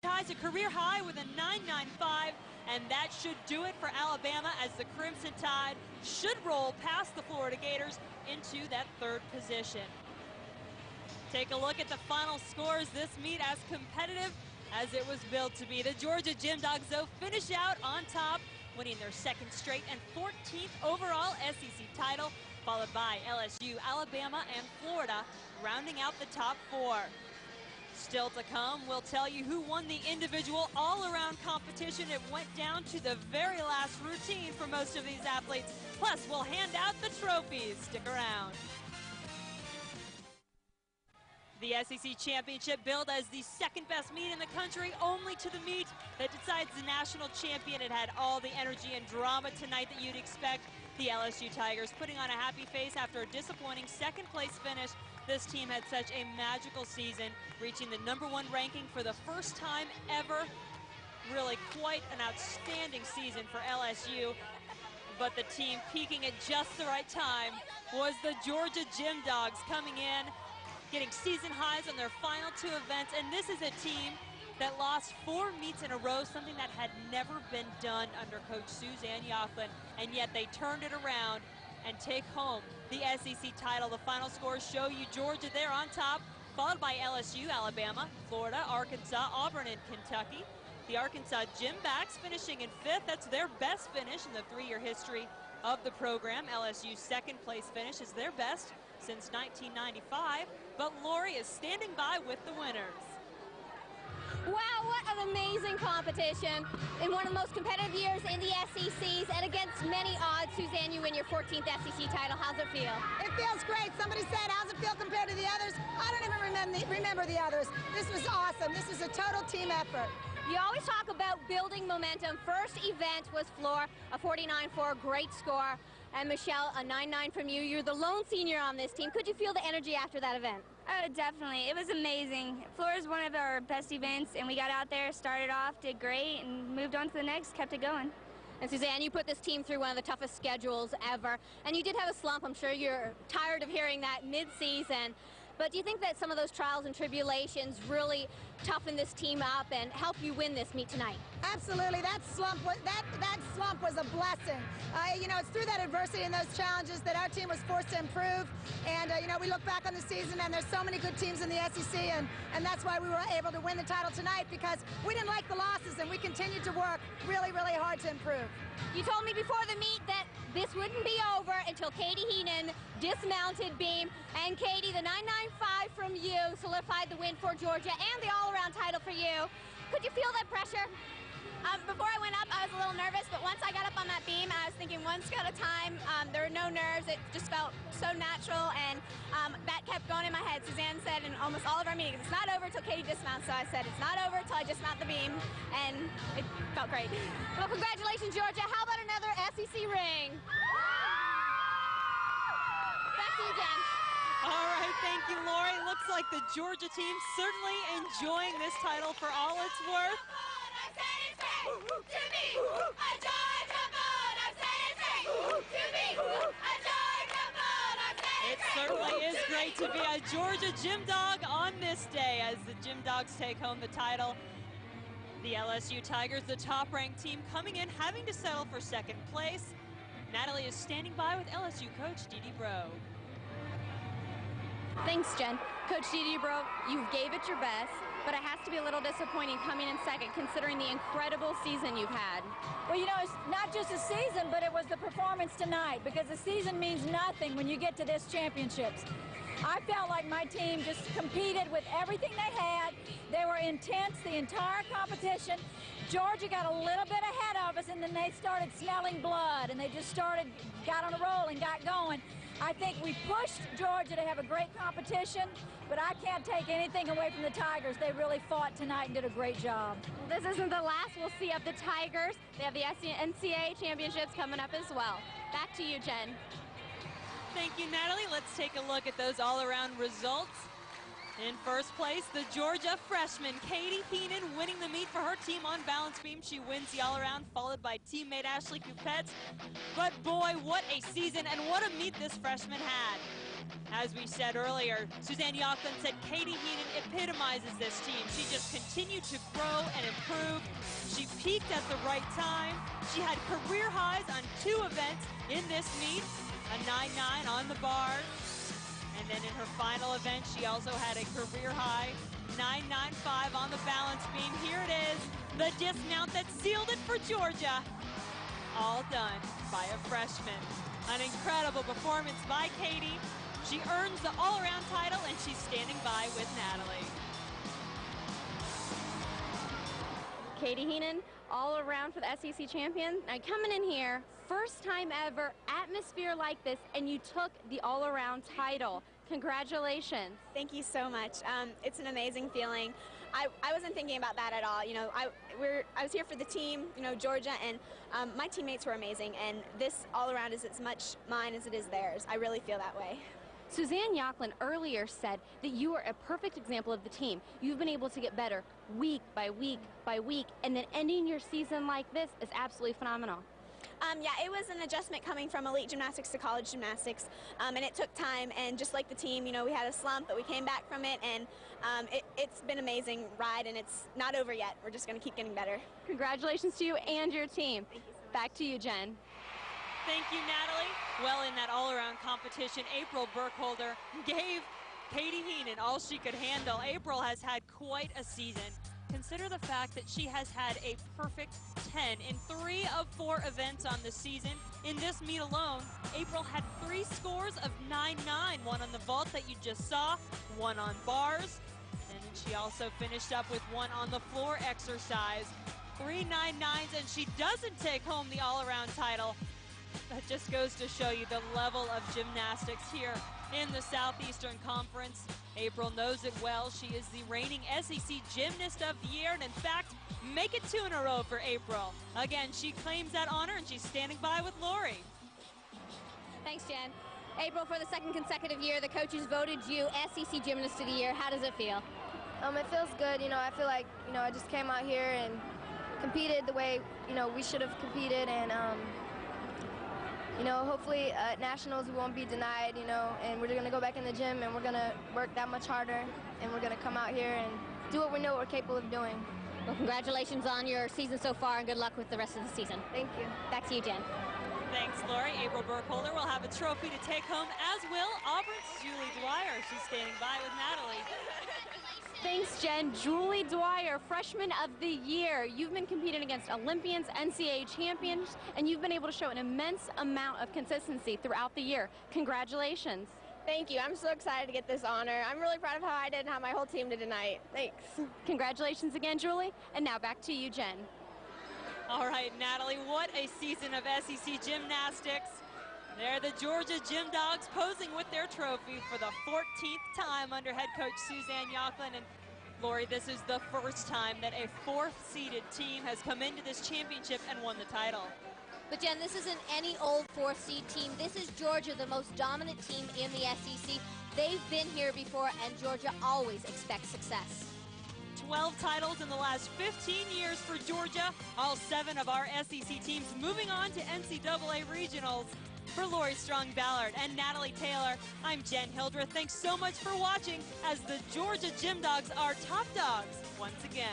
ties a career high with a 9.95, and that should do it for Alabama as the Crimson Tide should roll past the Florida Gators into that third position. Take a look at the final scores. This meet as competitive as it was built to be. The Georgia Gym Dogs, though, finish out on top, winning their second straight and 14th overall SEC title, followed by LSU, Alabama, and Florida, rounding out the top four. Still to come, we'll tell you who won the individual all-around competition. It went down to the very last routine for most of these athletes. Plus, we'll hand out the trophies. Stick around. The SEC Championship billed as the second best meet in the country, only to the meet that decides the national champion. It had all the energy and drama tonight that you'd expect. The LSU Tigers putting on a happy face after a disappointing second place finish. This team had such a magical season, reaching the #1 ranking for the first time ever. Really quite an outstanding season for LSU. But the team peaking at just the right time was the Georgia Gym Dogs, coming in, getting season highs on their final 2 events. And this is a team that lost 4 meets in a row, something that had never been done under Coach Suzanne Youghlin. And yet they turned it around and take home the SEC title. The final scores show you Georgia there on top, followed by LSU, Alabama, Florida, Arkansas, Auburn, and Kentucky. The Arkansas Gym Backs finishing in 5th. That's their best finish in the 3-year history of the program. LSU's second place finish is their best since 1995. But Lori is standing by with the winners. Wow, what an amazing competition in one of the most competitive years in the SECs, and against many odds. Suzanne, you win your 14th SEC title. How's it feel? It feels great. Somebody said, how's it feel compared to the others? I don't even remember the others. This was awesome. This was a total team effort. You always talk about building momentum. First event was floor, a 49.4, great score. And Michelle, a 9.9 from you. You're the lone senior on this team. Could you feel the energy after that event? Oh, definitely. It was amazing. Floor is one of our best events, and we got out there, started off, did great, and moved on to the next, kept it going. And Suzanne, you put this team through one of the toughest schedules ever, and you did have a slump. I'm sure you're tired of hearing that mid-season. But do you think that some of those trials and tribulations really toughen this team up and help you win this meet tonight? Absolutely. That slump was a blessing. You know, it's through that adversity and those challenges that our team was forced to improve. And, you know, we look back on the season, and there's so many good teams in the SEC, and that's why we were able to win the title tonight, because we didn't like the losses, and we continued to work really, really hard to improve. You told me before the meet that this wouldn't be over until Katie Heenan dismounted beam. And Katie, the 9.95 from you solidified the win for Georgia and the all-around title for you. Could you feel that pressure? Before I went up, I was a little nervous, but once I got up on that beam, I was thinking one scoot at a time. There were no nerves. It just felt so natural, and that kept going in my head. Suzanne said in almost all of our meetings, it's not over until Katie dismounts, so I said it's not over until I dismount the beam, and it felt great. Well, congratulations, Georgia. How about another SEC ring? Back to you, Jen. All right, thank you, Lori. Looks like the Georgia team certainly enjoying this title for all it's worth. It certainly is great to be a Georgia Gym Dog on this day as the Gym Dogs take home the title. The LSU Tigers, the top-ranked team, coming in, having to settle for second place. Natalie is standing by with LSU coach Dee Bro. Thanks, Jen. Coach Dee Bro, you gave it your best, but it has to be a little disappointing coming in second considering the incredible season you've had. Well, you know, it's not just a season, but it was the performance tonight, because the season means nothing when you get to this championships. I felt like my team just competed with everything they had. They were intense the entire competition. Georgia got a little bit ahead of us, and then they started smelling blood, and they just got on a roll and got going. I think we pushed Georgia to have a great competition, but I can't take anything away from the Tigers. They really fought tonight and did a great job. This isn't the last we'll see of the Tigers. They have the NCAA championships coming up as well. Back to you, Jen. Thank you, Natalie. Let's take a look at those all-around results. In first place, the Georgia freshman Katie Heenan winning the meet for her team on balance beam. She wins the all-around, followed by teammate Ashley Coupette. But boy, what a season and what a meet this freshman had. As we said earlier, Suzanne Yochlin said Katie Heenan epitomizes this team. She just continued to grow and improve. She peaked at the right time. She had career highs on 2 events in this meet, a 9.9 on the bars. And then in her final event, she also had a career high 9.95 on the balance beam. Here it is, the dismount that sealed it for Georgia. All done by a freshman. An incredible performance by Katie. She earns the all-around title, and she's standing by with Natalie. Katie Heenan, all around for the SEC champion. Now coming in here, first time ever, atmosphere like this, and you took the all-around title. Congratulations. Thank you so much. It's an amazing feeling. I wasn't thinking about that at all. You know, I was here for the team, you know, Georgia, and my teammates were amazing, and this all-around is as much mine as it is theirs. I really feel that way. Suzanne Yochlin earlier said that you are a perfect example of the team. You've been able to get better week by week by week, and then ending your season like this is absolutely phenomenal. Yeah, it was an adjustment coming from elite gymnastics to college gymnastics, and it took time, and just like the team, you know, we had a slump, but we came back from it, and it's been an amazing ride, and it's not over yet. We're just going to keep getting better. Congratulations to you and your team. Thank you so much. Back to you, Jen. Thank you, Natalie. Well, in that all-around competition, April Burkholder gave Katie Heenan all she could handle. April has had quite a season. Consider the fact that she has had a perfect 10 in 3 of 4 events on the season. In this meet alone, April had 3 scores of 9.9, one on the vault that you just saw, one on bars, and then she also finished up with one on the floor exercise. 3 9.9s, and she doesn't take home the all-around title. That just goes to show you the level of gymnastics here in the Southeastern Conference. April knows it well. She is the reigning SEC Gymnast of the Year, and in fact, make it 2 in a row for April. Again, she claims that honor, and she's standing by with Lori. Thanks, Jen. April, for the 2nd consecutive year, the coaches voted you SEC Gymnast of the Year. How does it feel? It feels good. You know, I feel like, you know, I just came out here and competed the way, you know, we should have competed, and you know, hopefully at Nationals we won't be denied, you know, and we're going to go back in the gym and we're going to work that much harder, and we're going to come out here and do what we know we're capable of doing. Well, congratulations on your season so far, and good luck with the rest of the season. Thank you. Back to you, Jen. Thanks, Lori. April Burkholder will have a trophy to take home, as will Auburn's Julie Dwyer. She's standing by with Natalie. Thanks, Jen. Julie Dwyer, Freshman of the Year. You've been competing against Olympians, NCAA champions, and you've been able to show an immense amount of consistency throughout the year. Congratulations. Thank you. I'm so excited to get this honor. I'm really proud of how I did and how my whole team did tonight. Thanks. Congratulations again, Julie. And now back to you, Jen. All right, Natalie, what a season of SEC gymnastics. They're the Georgia Gym Dogs posing with their trophy for the 14th time under head coach Suzanne Yochlin. And Lori, this is the first time that a 4th-seeded team has come into this championship and won the title. But Jen, this isn't any old 4th-seed team. This is Georgia, the most dominant team in the SEC. They've been here before, and Georgia always expects success. 12 titles in the last 15 years for Georgia. All 7 of our SEC teams moving on to NCAA regionals. For Lori Strong-Ballard and Natalie Taylor, I'm Jen Hildreth. Thanks so much for watching as the Georgia Gym Dogs are top dogs once again.